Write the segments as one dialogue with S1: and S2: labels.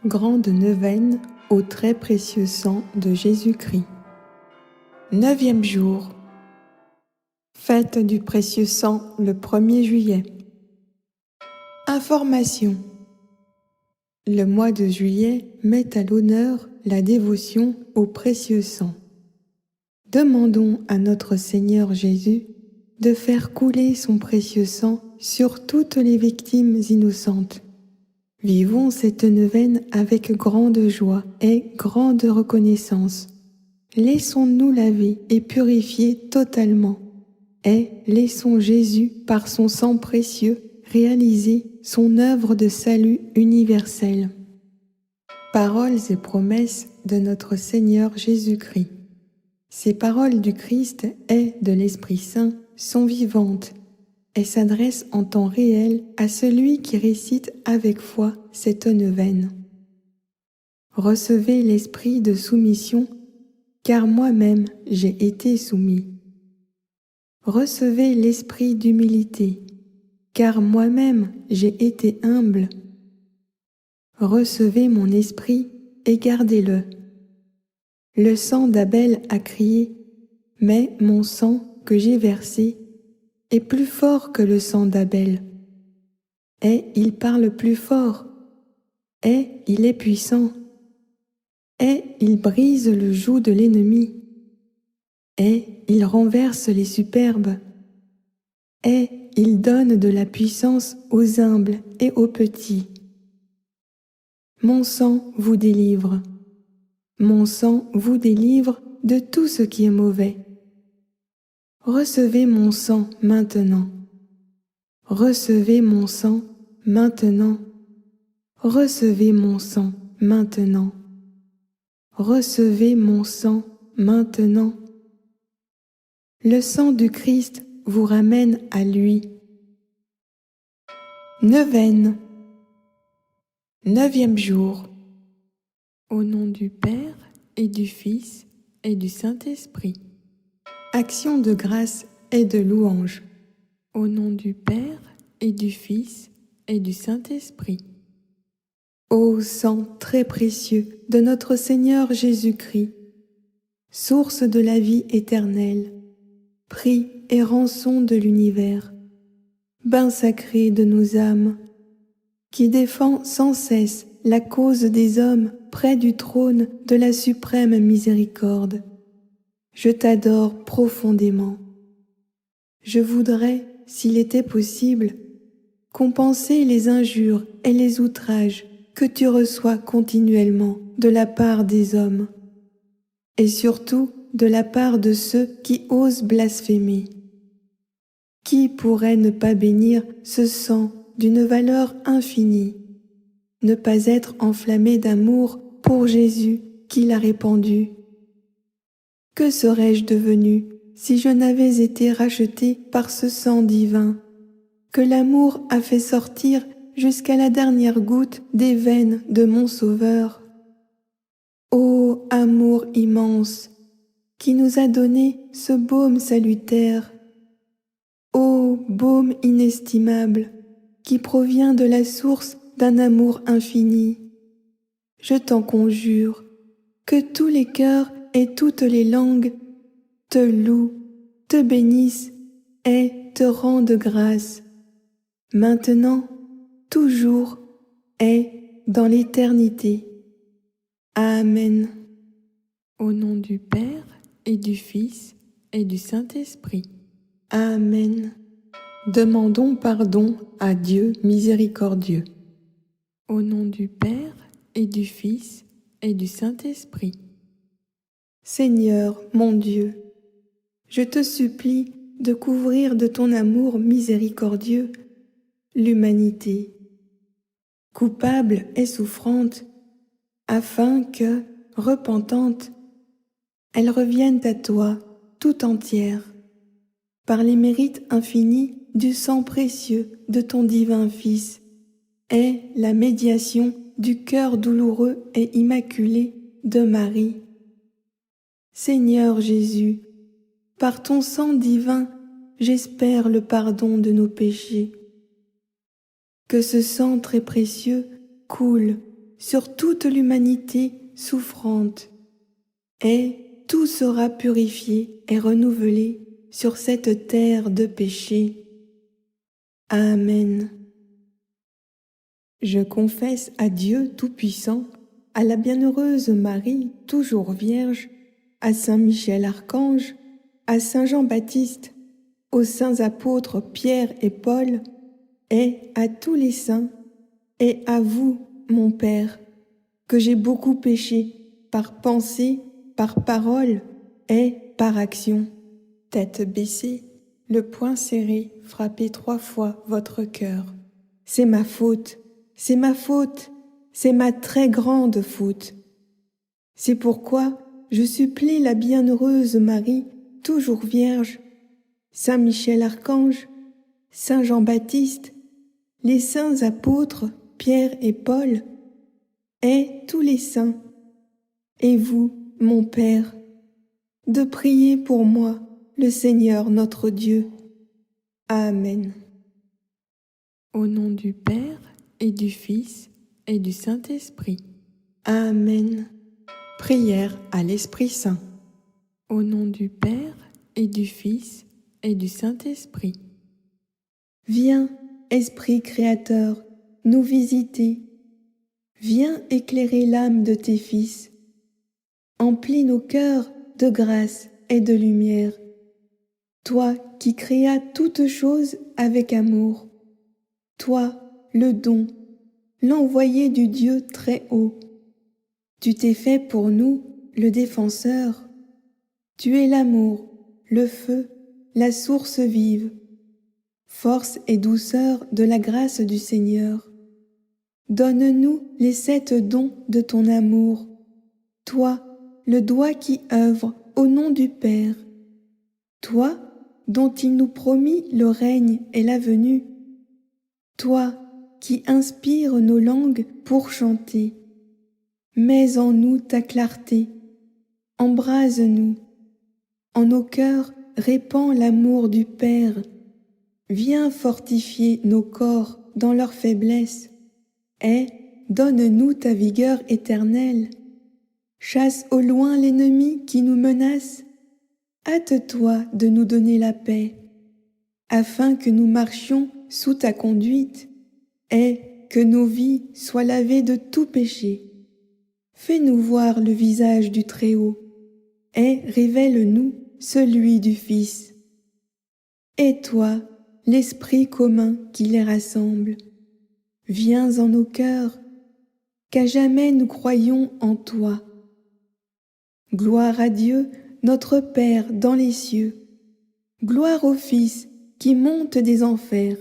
S1: Grande neuvaine au très précieux sang de Jésus-Christ. 9e jour. Fête du précieux sang le 1er juillet. Information. Le mois de juillet met à l'honneur la dévotion au précieux sang. Demandons à notre Seigneur Jésus de faire couler son précieux sang sur toutes les victimes innocentes. Vivons cette neuvaine avec grande joie et grande reconnaissance. Laissons-nous laver et purifier totalement, et laissons Jésus, par son sang précieux, réaliser son œuvre de salut universel. Paroles et promesses de notre Seigneur Jésus-Christ. Ces paroles du Christ et de l'Esprit Saint sont vivantes et s'adresse en temps réel à celui qui récite avec foi cette neuvaine. Recevez l'esprit de soumission, car moi-même j'ai été soumis. Recevez l'esprit d'humilité, car moi-même j'ai été humble. Recevez mon esprit et gardez-le. Le sang d'Abel a crié, mais mon sang que j'ai versé est plus fort que le sang d'Abel. Et il parle plus fort. Et il est puissant. Et il brise le joug de l'ennemi. Et il renverse les superbes. Et il donne de la puissance aux humbles et aux petits. Mon sang vous délivre. Mon sang vous délivre de tout ce qui est mauvais. Recevez mon sang maintenant. Recevez mon sang maintenant. Recevez mon sang maintenant. Recevez mon sang maintenant. Le sang du Christ vous ramène à lui. Neuvaine. 9e jour. Au nom du Père et du Fils et du Saint-Esprit. Action de grâce et de louange. Au nom du Père et du Fils et du Saint-Esprit. Ô sang très précieux de notre Seigneur Jésus-Christ, source de la vie éternelle, prix et rançon de l'univers, bain sacré de nos âmes, qui défend sans cesse la cause des hommes près du trône de la suprême miséricorde, je t'adore profondément. Je voudrais, s'il était possible, compenser les injures et les outrages que tu reçois continuellement de la part des hommes, et surtout de la part de ceux qui osent blasphémer. Qui pourrait ne pas bénir ce sang d'une valeur infinie, ne pas être enflammé d'amour pour Jésus qui l'a répandu? Que serais-je devenu si je n'avais été racheté par ce sang divin que l'amour a fait sortir jusqu'à la dernière goutte des veines de mon Sauveur? Ô amour immense, qui nous a donné ce baume salutaire! Ô baume inestimable, qui provient de la source d'un amour infini! Je t'en conjure, que tous les cœurs et toutes les langues te louent, te bénissent et te rendent grâce, maintenant, toujours et dans l'éternité. Amen. Au nom du Père et du Fils et du Saint-Esprit. Amen. Demandons pardon à Dieu miséricordieux. Au nom du Père et du Fils et du Saint-Esprit. Seigneur, mon Dieu, je te supplie de couvrir de ton amour miséricordieux l'humanité, coupable et souffrante, afin que, repentante, elle revienne à toi tout entière, par les mérites infinis du sang précieux de ton divin Fils et la médiation du cœur douloureux et immaculé de Marie. Seigneur Jésus, par ton sang divin, j'espère le pardon de nos péchés. Que ce sang très précieux coule sur toute l'humanité souffrante, et tout sera purifié et renouvelé sur cette terre de péché. Amen. Je confesse à Dieu Tout-Puissant, à la bienheureuse Marie, toujours Vierge, à Saint Michel Archange, à Saint Jean-Baptiste, aux saints apôtres Pierre et Paul, et à tous les saints, et à vous, mon Père, que j'ai beaucoup péché par pensée, par parole et par action. Tête baissée, le poing serré, frappez 3 fois votre cœur. C'est ma faute, c'est ma faute, c'est ma très grande faute. C'est pourquoi je supplie la bienheureuse Marie, toujours Vierge, Saint Michel Archange, Saint Jean-Baptiste, les saints apôtres Pierre et Paul, et tous les saints, et vous, mon Père, de prier pour moi, le Seigneur notre Dieu. Amen. Au nom du Père et du Fils et du Saint-Esprit. Amen. Prière à l'Esprit Saint. Au nom du Père et du Fils et du Saint-Esprit. Viens, Esprit Créateur, nous visiter. Viens éclairer l'âme de tes fils. Emplis nos cœurs de grâce et de lumière. Toi qui créas toutes choses avec amour. Toi, le don, l'envoyé du Dieu très haut. Tu t'es fait pour nous le défenseur. Tu es l'amour, le feu, la source vive. Force et douceur de la grâce du Seigneur. Donne-nous les 7 dons de ton amour. Toi, le doigt qui œuvre au nom du Père. Toi, dont il nous promit le règne et la venue. Toi, qui inspires nos langues pour chanter. Mets en nous ta clarté. Embrase-nous. En nos cœurs, répands l'amour du Père. Viens fortifier nos corps dans leur faiblesse, et donne-nous ta vigueur éternelle. Chasse au loin l'ennemi qui nous menace. Hâte-toi de nous donner la paix, afin que nous marchions sous ta conduite, et que nos vies soient lavées de tout péché. Fais-nous voir le visage du Très-Haut, et révèle-nous celui du Fils. Et toi, l'Esprit commun qui les rassemble, viens en nos cœurs, qu'à jamais nous croyons en toi. Gloire à Dieu, notre Père dans les cieux. Gloire au Fils qui monte des enfers.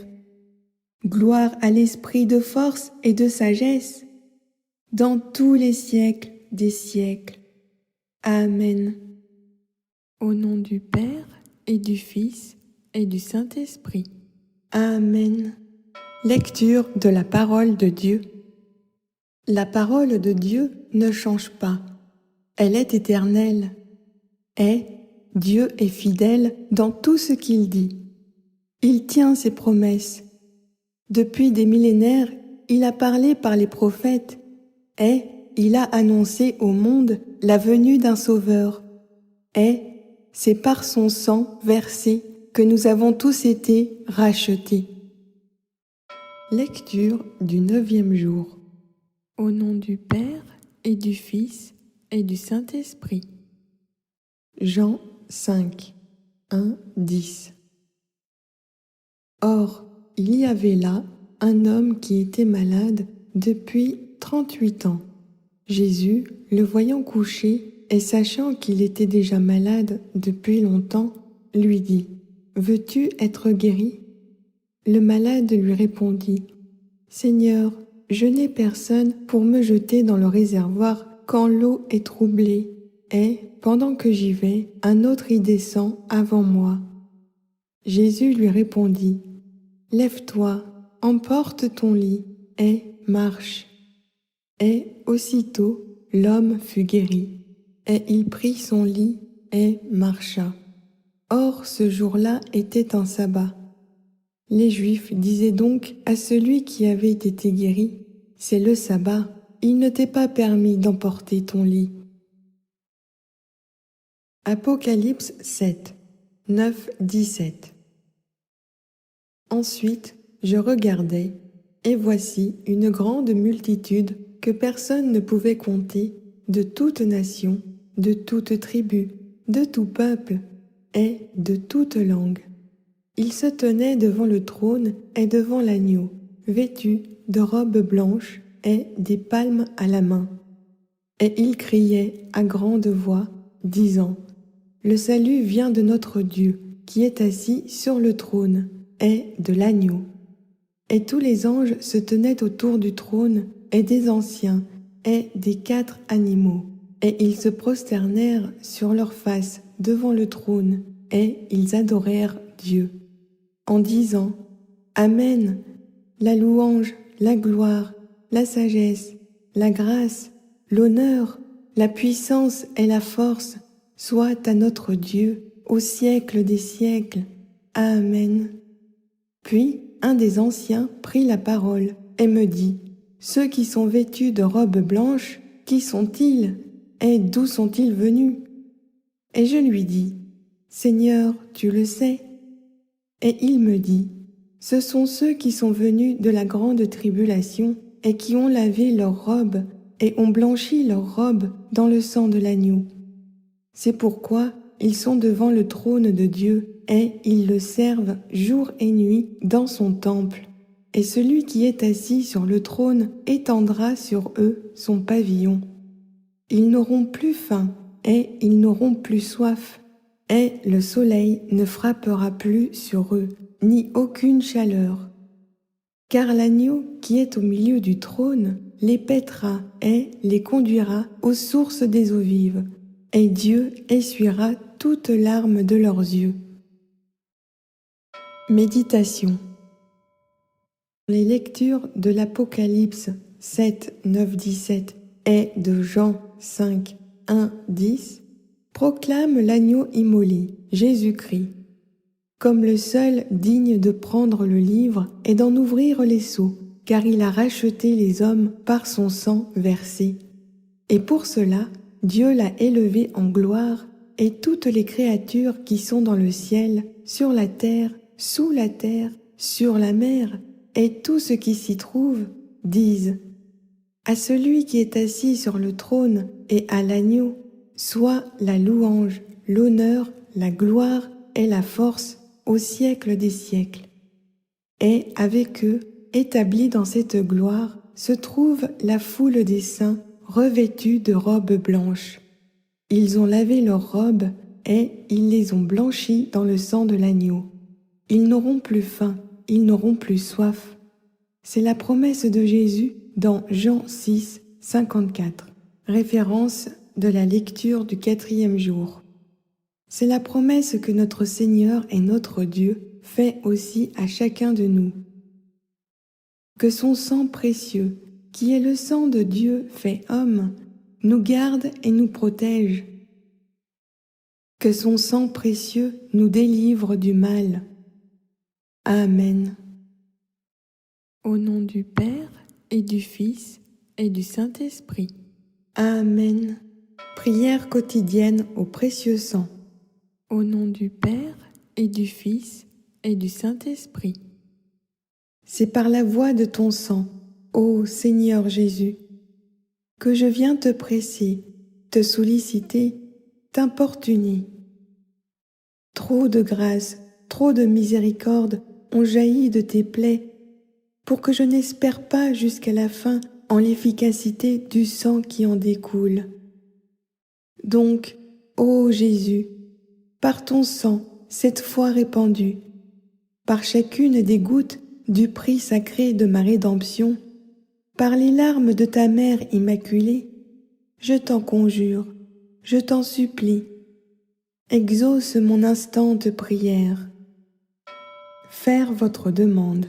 S1: Gloire à l'Esprit de force et de sagesse, dans tous les siècles des siècles. Amen. Au nom du Père et du Fils et du Saint-Esprit. Amen. Lecture de la parole de Dieu. La parole de Dieu ne change pas. Elle est éternelle. Et Dieu est fidèle dans tout ce qu'il dit. Il tient ses promesses. Depuis des millénaires, il a parlé par les prophètes et il a annoncé au monde la venue d'un Sauveur. Et c'est par son sang versé que nous avons tous été rachetés. Lecture du 9e jour. Au nom du Père et du Fils et du Saint-Esprit. Jean 5, 1, 10. Or, il y avait là un homme qui était malade depuis 38 ans. Jésus, le voyant couché et sachant qu'il était déjà malade depuis longtemps, lui dit : « Veux-tu être guéri ? » Le malade lui répondit : « Seigneur, je n'ai personne pour me jeter dans le réservoir quand l'eau est troublée, et, pendant que j'y vais, un autre y descend avant moi. » Jésus lui répondit : « Lève-toi, emporte ton lit, et marche. » Et aussitôt l'homme fut guéri, et il prit son lit et marcha. Or ce jour-là était un sabbat. Les Juifs disaient donc à celui qui avait été guéri : « C'est le sabbat, il ne t'est pas permis d'emporter ton lit. Apocalypse 7, 9, 17. Ensuite, je regardai, et voici une grande multitude que personne ne pouvait compter, de toute nation, de toute tribu, de tout peuple et de toute langue. Ils se tenaient devant le trône et devant l'agneau, vêtus de robes blanches et des palmes à la main. Et ils criaient à grande voix, disant : Le salut vient de notre Dieu, qui est assis sur le trône, et de l'agneau. Et tous les anges se tenaient autour du trône, et des anciens, et des 4 animaux. Et ils se prosternèrent sur leurs faces devant le trône, et ils adorèrent Dieu, en disant : Amen, la louange, la gloire, la sagesse, la grâce, l'honneur, la puissance et la force soient à notre Dieu au siècle des siècles. Amen. Puis un des anciens prit la parole et me dit : Ceux qui sont vêtus de robes blanches, qui sont-ils et d'où sont-ils venus ? Et je lui dis : Seigneur, tu le sais. Et il me dit : Ce sont ceux qui sont venus de la grande tribulation et qui ont lavé leurs robes et ont blanchi leurs robes dans le sang de l'agneau. C'est pourquoi ils sont devant le trône de Dieu et ils le servent jour et nuit dans son temple. Et celui qui est assis sur le trône étendra sur eux son pavillon. Ils n'auront plus faim et ils n'auront plus soif, et le soleil ne frappera plus sur eux, ni aucune chaleur. Car l'agneau qui est au milieu du trône les paîtra et les conduira aux sources des eaux vives, et Dieu essuiera toute larme de leurs yeux. Méditation. Les lectures de l'Apocalypse 7, 9, 17 et de Jean 5, 1, 10 proclament l'agneau immolé, Jésus-Christ, comme le seul digne de prendre le livre et d'en ouvrir les sceaux, car il a racheté les hommes par son sang versé. Et pour cela, Dieu l'a élevé en gloire, et toutes les créatures qui sont dans le ciel, sur la terre, sous la terre, sur la mer, et tout ce qui s'y trouve, disent : À celui qui est assis sur le trône et à l'agneau, soit la louange, l'honneur, la gloire et la force au siècle des siècles. Et avec eux, établis dans cette gloire, se trouve la foule des saints revêtus de robes blanches. Ils ont lavé leurs robes et ils les ont blanchies dans le sang de l'agneau. Ils n'auront plus faim, ils n'auront plus soif. C'est la promesse de Jésus dans Jean 6, 54, référence de la lecture du 4e jour. C'est la promesse que notre Seigneur et notre Dieu fait aussi à chacun de nous. Que son sang précieux, qui est le sang de Dieu fait homme, nous garde et nous protège. Que son sang précieux nous délivre du mal. Amen. Au nom du Père et du Fils et du Saint-Esprit. Amen. Prière quotidienne au précieux sang. Au nom du Père et du Fils et du Saint-Esprit. C'est par la voix de ton sang, ô Seigneur Jésus, que je viens te presser, te solliciter, t'importuner. Trop de grâce, trop de miséricorde ont jailli de tes plaies, pour que je n'espère pas jusqu'à la fin en l'efficacité du sang qui en découle. Donc, ô Jésus, par ton sang, cette fois répandu, par chacune des gouttes du prix sacré de ma rédemption, par les larmes de ta mère immaculée, je t'en conjure, je t'en supplie, exauce mon instante prière. Faire votre demande.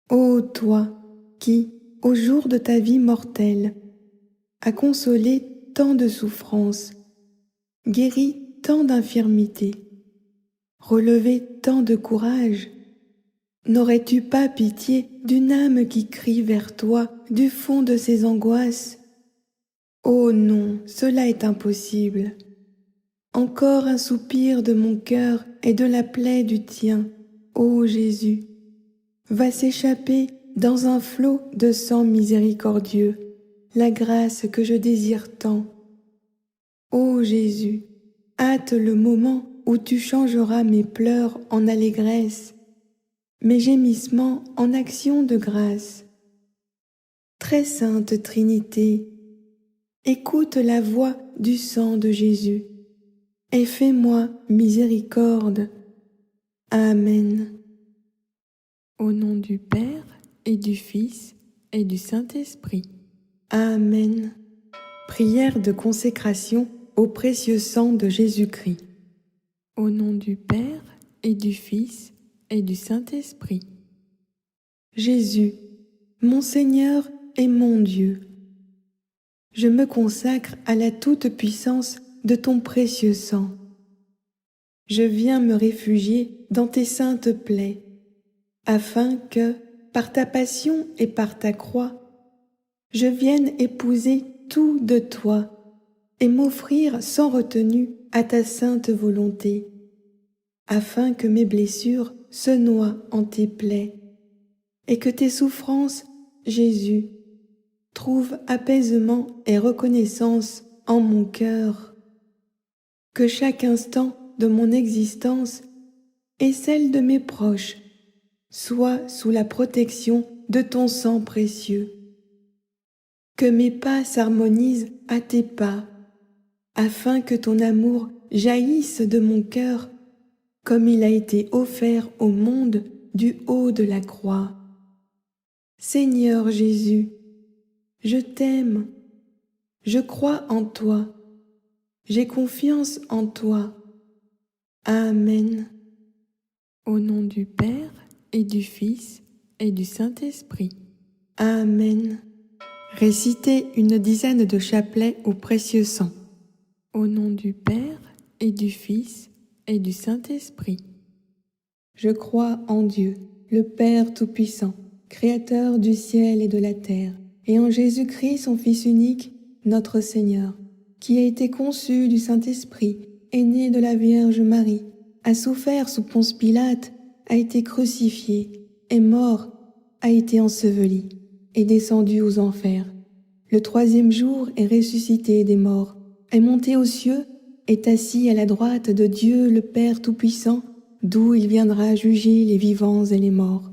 S1: Ô toi qui, au jour de ta vie mortelle, as consolé tant de souffrances, guéri tant d'infirmités, relevé tant de courage. N'aurais-tu pas pitié d'une âme qui crie vers toi du fond de ses angoisses? Oh non, cela est impossible. Encore un soupir de mon cœur et de la plaie du tien, ô Jésus, va s'échapper dans un flot de sang miséricordieux, la grâce que je désire tant. Ô Jésus, hâte le moment où tu changeras mes pleurs en allégresse, mes gémissements en actions de grâce. Très sainte Trinité, écoute la voix du sang de Jésus et fais-moi miséricorde. Amen. Au nom du Père et du Fils et du Saint-Esprit. Amen. Prière de consécration au précieux sang de Jésus-Christ. Au nom du Père et du Fils et du Saint-Esprit. Jésus, mon Seigneur et mon Dieu, je me consacre à la toute-puissance de ton précieux sang. Je viens me réfugier dans tes saintes plaies, afin que, par ta passion et par ta croix, je vienne épouser tout de toi et m'offrir sans retenue à ta sainte volonté, afin que mes blessures se noient en tes plaies, et que tes souffrances, Jésus, trouvent apaisement et reconnaissance en mon cœur. Que chaque instant de mon existence et celle de mes proches soit sous la protection de ton sang précieux. Que mes pas s'harmonisent à tes pas, afin que ton amour jaillisse de mon cœur comme il a été offert au monde du haut de la croix. Seigneur Jésus, je t'aime, je crois en toi, j'ai confiance en toi. Amen. Au nom du Père et du Fils et du Saint-Esprit. Amen. Récitez une dizaine de chapelets au précieux sang. Au nom du Père et du Fils et du Saint-Esprit. Je crois en Dieu, le Père Tout-Puissant, Créateur du ciel et de la terre, et en Jésus-Christ, son Fils unique, notre Seigneur, qui a été conçu du Saint-Esprit, est né de la Vierge Marie, a souffert sous Ponce Pilate, a été crucifié, est mort, a été enseveli, est descendu aux enfers. Le troisième jour est ressuscité des morts, est monté aux cieux, est assis à la droite de Dieu le Père Tout-Puissant, d'où il viendra juger les vivants et les morts.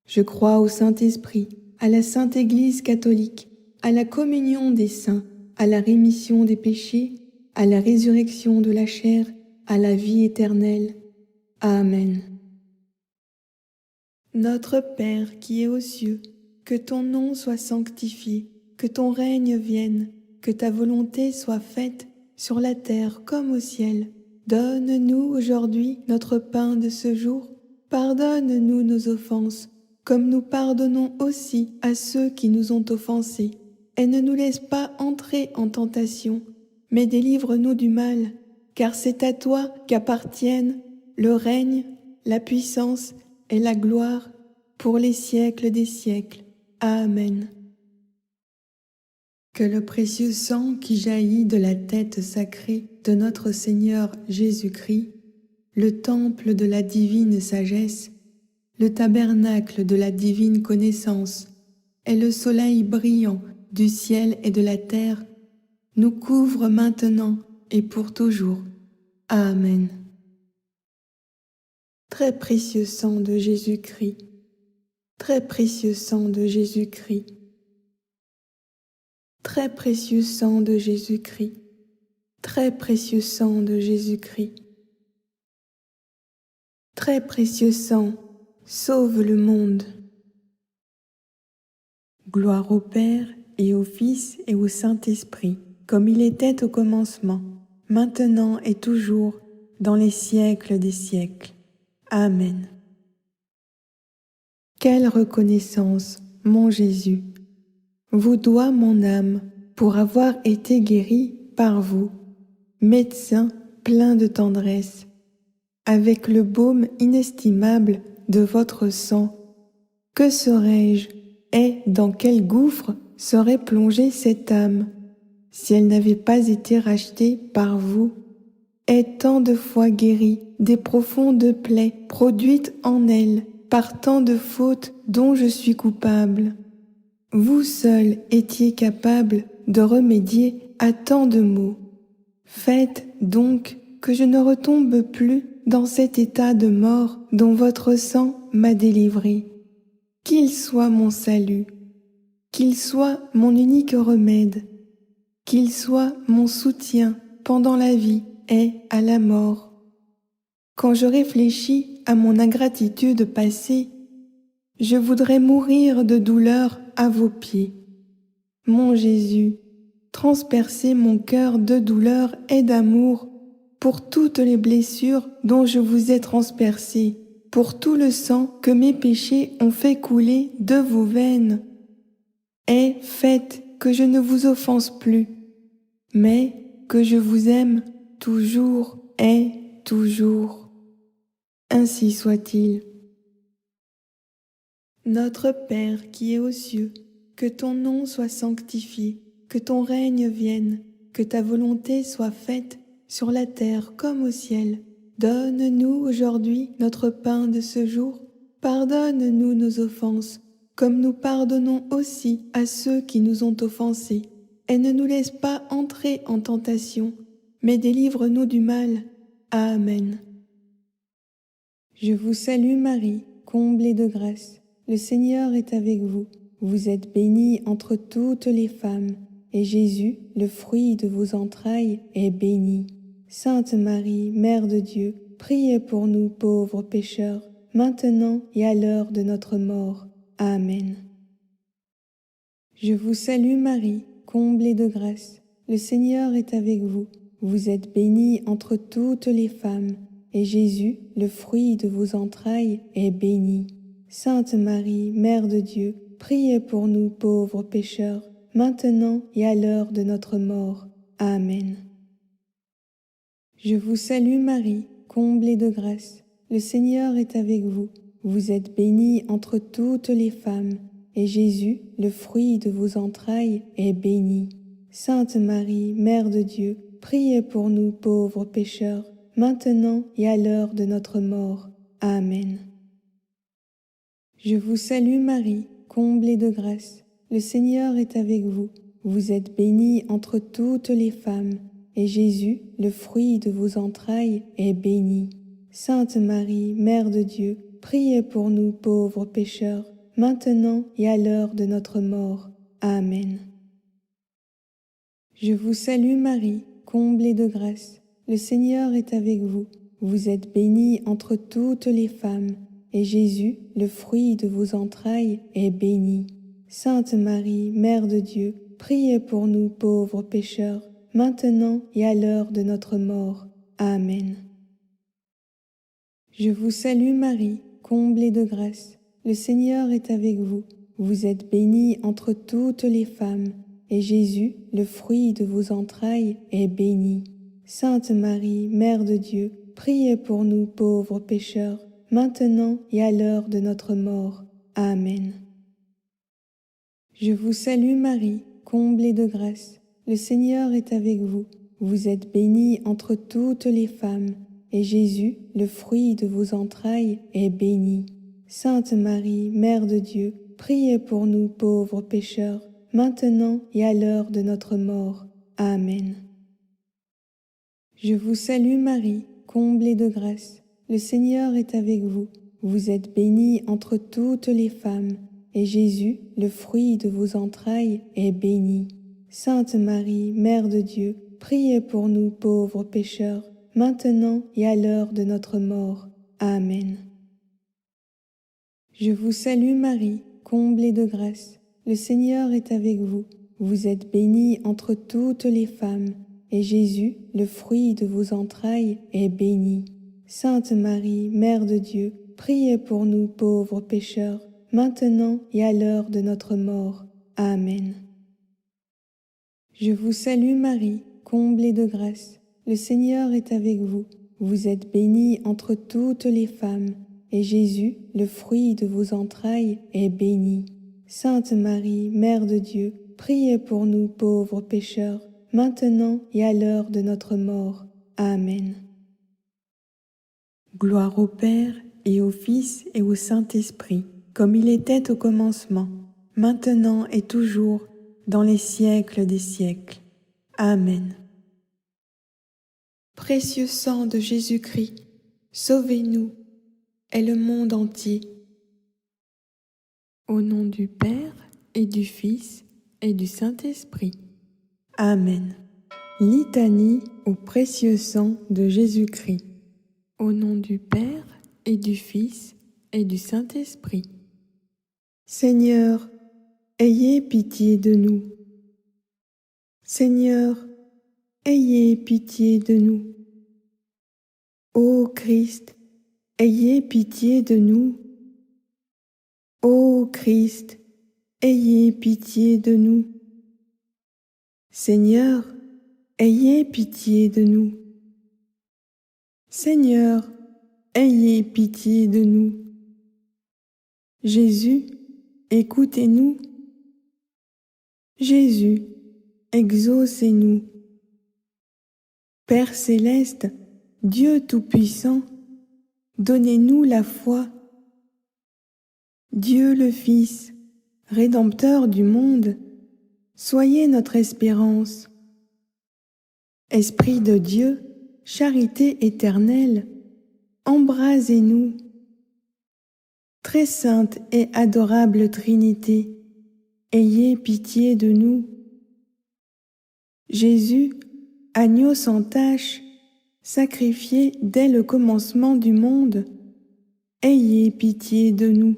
S1: Je crois au Saint-Esprit, à la Sainte Église catholique, à la communion des saints, à la rémission des péchés, à la résurrection de la chair, à la vie éternelle. Amen. Notre Père qui es aux cieux, que ton nom soit sanctifié, que ton règne vienne, que ta volonté soit faite sur la terre comme au ciel. Donne-nous aujourd'hui notre pain de ce jour. Pardonne-nous nos offenses, comme nous pardonnons aussi à ceux qui nous ont offensés. Et ne nous laisse pas entrer en tentation, mais délivre-nous du mal, car c'est à toi qu'appartiennent le règne, la puissance et la gloire pour les siècles des siècles. Amen. Que le précieux sang qui jaillit de la tête sacrée de notre Seigneur Jésus-Christ, le temple de la divine sagesse, le tabernacle de la divine connaissance et le soleil brillant du ciel et de la terre, nous couvre maintenant et pour toujours. Amen. Très précieux sang de Jésus-Christ, très précieux sang de Jésus-Christ, très précieux sang de Jésus-Christ, très précieux sang de Jésus-Christ, très précieux sang, sauve le monde. Gloire au Père et au Fils et au Saint-Esprit, comme il était au commencement, maintenant et toujours, dans les siècles des siècles. Amen. Quelle reconnaissance, mon Jésus, vous doit mon âme pour avoir été guérie par vous, médecin plein de tendresse. avec le baume inestimable de votre sang. Que serais-je et dans quel gouffre serait plongée cette âme si elle n'avait pas été rachetée par vous, et tant de fois guérie des profondes plaies produites en elle par tant de fautes dont je suis coupable. Vous seul étiez capable de remédier à tant de maux. Faites donc que je ne retombe plus dans cet état de mort dont votre sang m'a délivré. Qu'il soit mon salut, qu'il soit mon unique remède, qu'il soit mon soutien pendant la vie et à la mort. Quand je réfléchis à mon ingratitude passée, je voudrais mourir de douleur à vos pieds. Mon Jésus, transpercez mon cœur de douleur et d'amour pour toutes les blessures dont je vous ai transpercé, pour tout le sang que mes péchés ont fait couler de vos veines. Et faites que je ne vous offense plus, mais que je vous aime toujours et toujours. Ainsi soit-il. Notre Père qui es aux cieux, que ton nom soit sanctifié, que ton règne vienne, que ta volonté soit faite sur la terre comme au ciel. Donne-nous aujourd'hui notre pain de ce jour. Pardonne-nous nos offenses, comme nous pardonnons aussi à ceux qui nous ont offensés. Et ne nous laisse pas entrer en tentation, mais délivre-nous du mal. Amen. Je vous salue Marie, comblée de grâce. Le Seigneur est avec vous. Vous êtes bénie entre toutes les femmes, et Jésus, le fruit de vos entrailles, est béni. Sainte Marie, Mère de Dieu, priez pour nous pauvres pécheurs, maintenant et à l'heure de notre mort. Amen. Je vous salue Marie, comblée de grâce. Le Seigneur est avec vous. Vous êtes bénie entre toutes les femmes, et Jésus, le fruit de vos entrailles, est béni. Sainte Marie, Mère de Dieu, priez pour nous pauvres pécheurs, maintenant et à l'heure de notre mort. Amen. Je vous salue Marie, comblée de grâce. Le Seigneur est avec vous. Vous êtes bénie entre toutes les femmes, et Jésus, le fruit de vos entrailles, est béni. Sainte Marie, Mère de Dieu, priez pour nous pauvres pécheurs, maintenant et à l'heure de notre mort. Amen. Je vous salue Marie, comblée de grâce. Le Seigneur est avec vous. Vous êtes bénie entre toutes les femmes, et Jésus, le fruit de vos entrailles, est béni. Sainte Marie, Mère de Dieu, priez pour nous pauvres pécheurs, maintenant et à l'heure de notre mort. Amen. Je vous salue Marie, comblée de grâce. Le Seigneur est avec vous. Vous êtes bénie entre toutes les femmes, et Jésus, le fruit de vos entrailles, est béni. Sainte Marie, Mère de Dieu, priez pour nous pauvres pécheurs, maintenant et à l'heure de notre mort. Amen. Je vous salue Marie, comblée de grâce. Le Seigneur est avec vous. Vous êtes bénie entre toutes les femmes, et Jésus, le fruit de vos entrailles, est béni. Sainte Marie, Mère de Dieu, priez pour nous pauvres pécheurs, maintenant et à l'heure de notre mort. Amen. Je vous salue Marie, comblée de grâce. Le Seigneur est avec vous. Vous êtes bénie entre toutes les femmes, et Jésus, le fruit de vos entrailles, est béni. Sainte Marie, Mère de Dieu, priez pour nous pauvres pécheurs, maintenant et à l'heure de notre mort. Amen. Je vous salue Marie, comblée de grâce. Le Seigneur est avec vous. Vous êtes bénie entre toutes les femmes, et Jésus, le fruit de vos entrailles, est béni. Sainte Marie, Mère de Dieu, priez pour nous pauvres pécheurs, maintenant et à l'heure de notre mort. Amen. Je vous salue Marie, comblée de grâce. Le Seigneur est avec vous. Vous êtes bénie entre toutes les femmes, et Jésus, le fruit de vos entrailles, est béni. Sainte Marie, Mère de Dieu, priez pour nous pauvres pécheurs, maintenant et à l'heure de notre mort. Amen. Je vous salue Marie, comblée de grâce. Le Seigneur est avec vous. vous êtes bénie entre toutes les femmes, et Jésus, le fruit de vos entrailles, est béni. Sainte Marie, Mère de Dieu, priez pour nous pauvres pécheurs, maintenant et à l'heure de notre mort. Amen. Gloire au Père, et au Fils, et au Saint-Esprit, comme il était au commencement, maintenant et toujours, dans les siècles des siècles. Amen. Précieux sang de Jésus-Christ, sauvez-nous et le monde entier. Au nom du Père, et du Fils, et du Saint-Esprit. Amen. Litanie au précieux sang de Jésus-Christ. Au nom du Père, et du Fils, et du Saint-Esprit. Seigneur, ayez pitié de nous. Seigneur, ayez pitié de nous. Ô Christ, ayez pitié de nous. Ô Christ, ayez pitié de nous. Seigneur, ayez pitié de nous. Seigneur, ayez pitié de nous. Jésus, écoutez-nous. Jésus, exaucez-nous. Père céleste, Dieu Tout-Puissant, donnez-nous la foi. Dieu le Fils, Rédempteur du monde, soyez notre espérance. Esprit de Dieu, charité éternelle, embrasez-nous. Très sainte et adorable Trinité, ayez pitié de nous. Jésus, agneau sans tache, sacrifié dès le commencement du monde, ayez pitié de nous.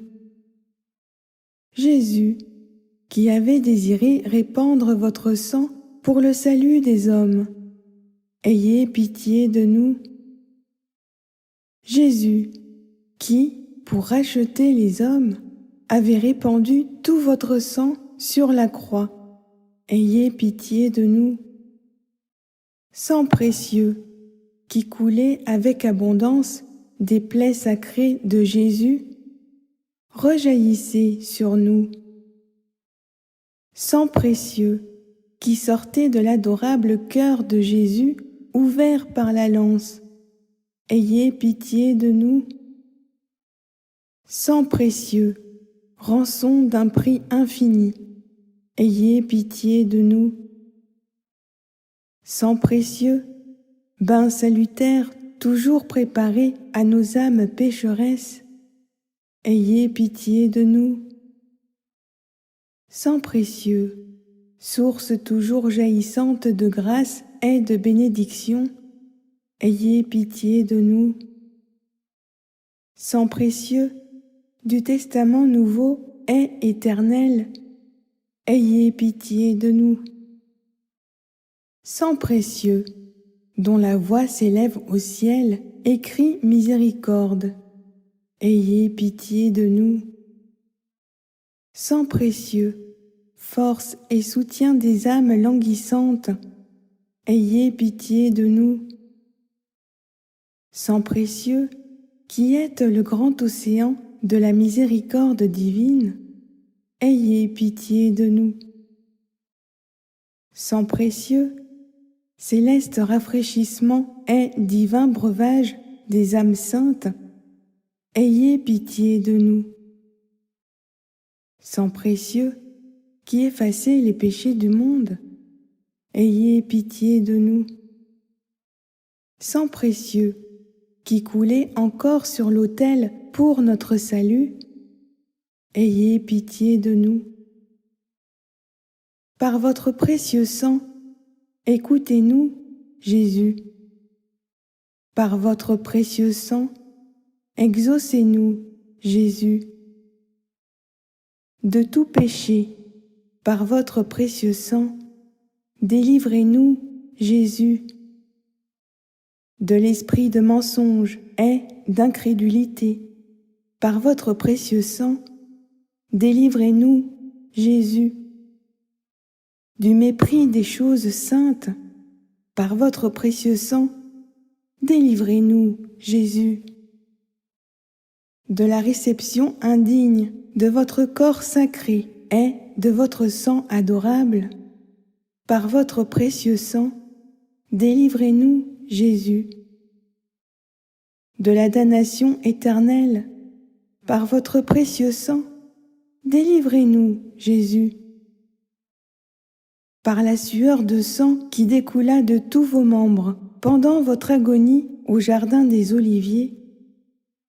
S1: Jésus, qui avez désiré répandre votre sang pour le salut des hommes, ayez pitié de nous. Jésus, qui, pour racheter les hommes, avez répandu tout votre sang sur la croix, ayez pitié de nous. Sang précieux, qui coulait avec abondance des plaies sacrées de Jésus, rejaillissez sur nous. Sang précieux, qui sortait de l'adorable cœur de Jésus, ouvert par la lance, ayez pitié de nous. Sang précieux, rançon d'un prix infini, ayez pitié de nous. Sang précieux, bain salutaire toujours préparé à nos âmes pécheresses, ayez pitié de nous. Sang précieux, source toujours jaillissante de grâce et de bénédiction, ayez pitié de nous. Sang précieux, du testament nouveau et éternel, ayez pitié de nous. Sang précieux, dont la voix s'élève au ciel et crie miséricorde, ayez pitié de nous. Sang précieux, force et soutien des âmes languissantes, ayez pitié de nous. Sang précieux, qui êtes le grand océan de la miséricorde divine, ayez pitié de nous. Sang précieux, céleste rafraîchissement et divin breuvage des âmes saintes, ayez pitié de nous. Sang précieux, qui effacez les péchés du monde, ayez pitié de nous. Sang précieux, qui coulez encore sur l'autel pour notre salut, ayez pitié de nous. Par votre précieux sang, écoutez-nous, Jésus. Par votre précieux sang, exaucez-nous, Jésus. De tout péché, par votre précieux sang, délivrez-nous, Jésus. De l'esprit de mensonge et d'incrédulité, par votre précieux sang, délivrez-nous, Jésus. Du mépris des choses saintes, par votre précieux sang, Délivrez-nous, Jésus, de la réception indigne de votre corps sacré et de votre sang adorable. Par votre précieux sang, délivrez-nous, Jésus, de la damnation éternelle. Par votre précieux sang, délivrez-nous, Jésus, par la sueur de sang qui découla de tous vos membres pendant votre agonie au jardin des Oliviers.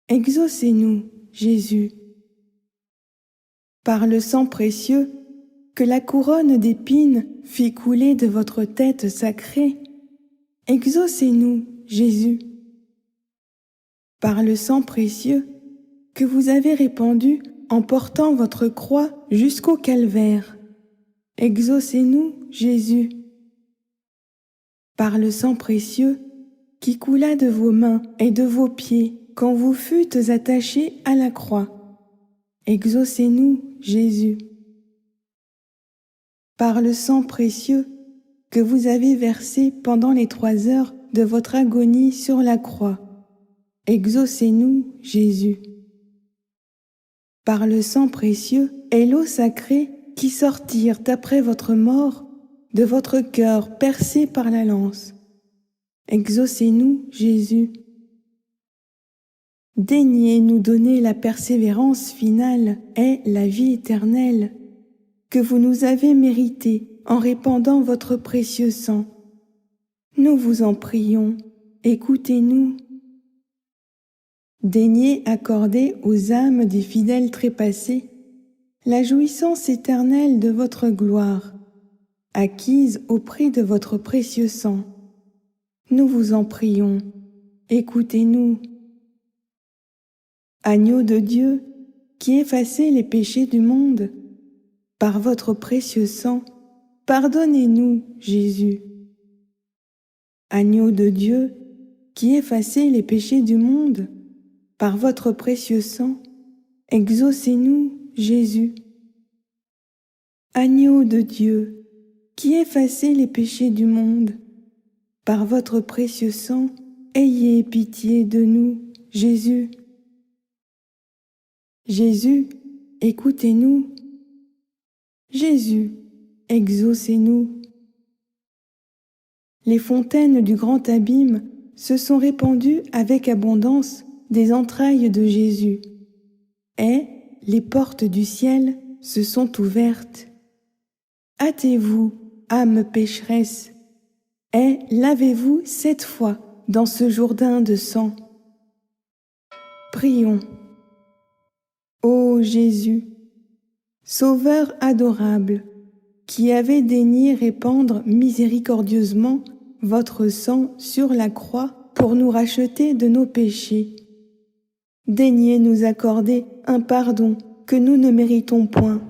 S1: Exaucez-nous, Jésus, par le sang précieux que la couronne d'épines fit couler de votre tête sacrée. Exaucez-nous, Jésus, par le sang précieux que vous avez répandu en portant votre croix jusqu'au calvaire. Exaucez-nous, Jésus, par le sang précieux qui coula de vos mains et de vos pieds quand vous fûtes attachés à la croix. Exaucez-nous, Jésus, par le sang précieux que vous avez versé pendant les 3 heures de votre agonie sur la croix. Exaucez-nous, Jésus, par le sang précieux et l'eau sacrée qui sortirent après votre mort de votre cœur percé par la lance. Exaucez-nous, Jésus. Daignez nous donner la persévérance finale et la vie éternelle que vous nous avez méritée en répandant votre précieux sang. Nous vous en prions, écoutez-nous. Daignez accorder aux âmes des fidèles trépassés la jouissance éternelle de votre gloire, acquise au prix de votre précieux sang. Nous vous en prions, écoutez-nous. Agneau de Dieu, qui effacez les péchés du monde, par votre précieux sang, pardonnez-nous, Jésus. Agneau de Dieu, qui effacez les péchés du monde, par votre précieux sang, exaucez-nous, Jésus. Agneau de Dieu, qui effacez les péchés du monde, par votre précieux sang, ayez pitié de nous, Jésus. Jésus, écoutez-nous. Jésus, exaucez-nous. Les fontaines du grand abîme se sont répandues avec abondance des entrailles de Jésus, et les portes du ciel se sont ouvertes. Hâtez-vous, âme pécheresse, et lavez-vous 7 fois dans ce Jourdain de sang. Prions. Ô Jésus, Sauveur adorable, qui avez daigné répandre miséricordieusement votre sang sur la croix pour nous racheter de nos péchés, daignez nous accorder un pardon que nous ne méritons point,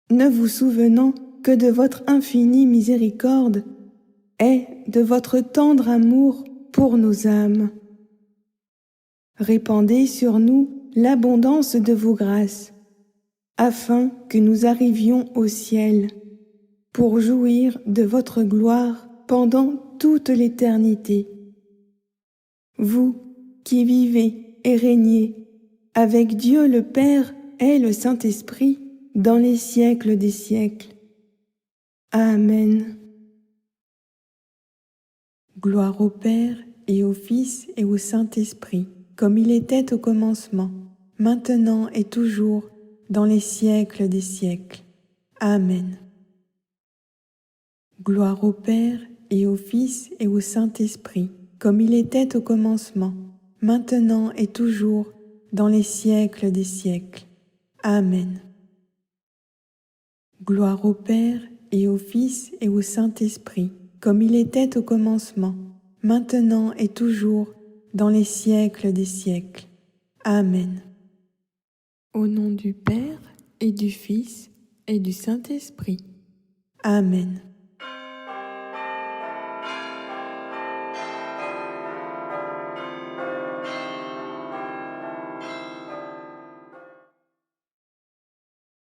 S1: ne vous souvenant que de votre infinie miséricorde et de votre tendre amour pour nos âmes. Répandez sur nous l'abondance de vos grâces, afin que nous arrivions au ciel, pour jouir de votre gloire pendant toute l'éternité. Vous qui vivez et régnez avec Dieu le Père et le Saint-Esprit dans les siècles des siècles. Amen. Gloire au Père et au Fils et au Saint-Esprit, comme il était au commencement, maintenant et toujours, dans les siècles des siècles. Amen. Gloire au Père et au Fils et au Saint-Esprit, comme il était au commencement, maintenant et toujours, dans les siècles des siècles. Amen. Gloire au Père et au Fils et au Saint-Esprit, comme il était au commencement, maintenant et toujours, dans les siècles des siècles. Amen. Au nom du Père et du Fils et du Saint-Esprit. Amen.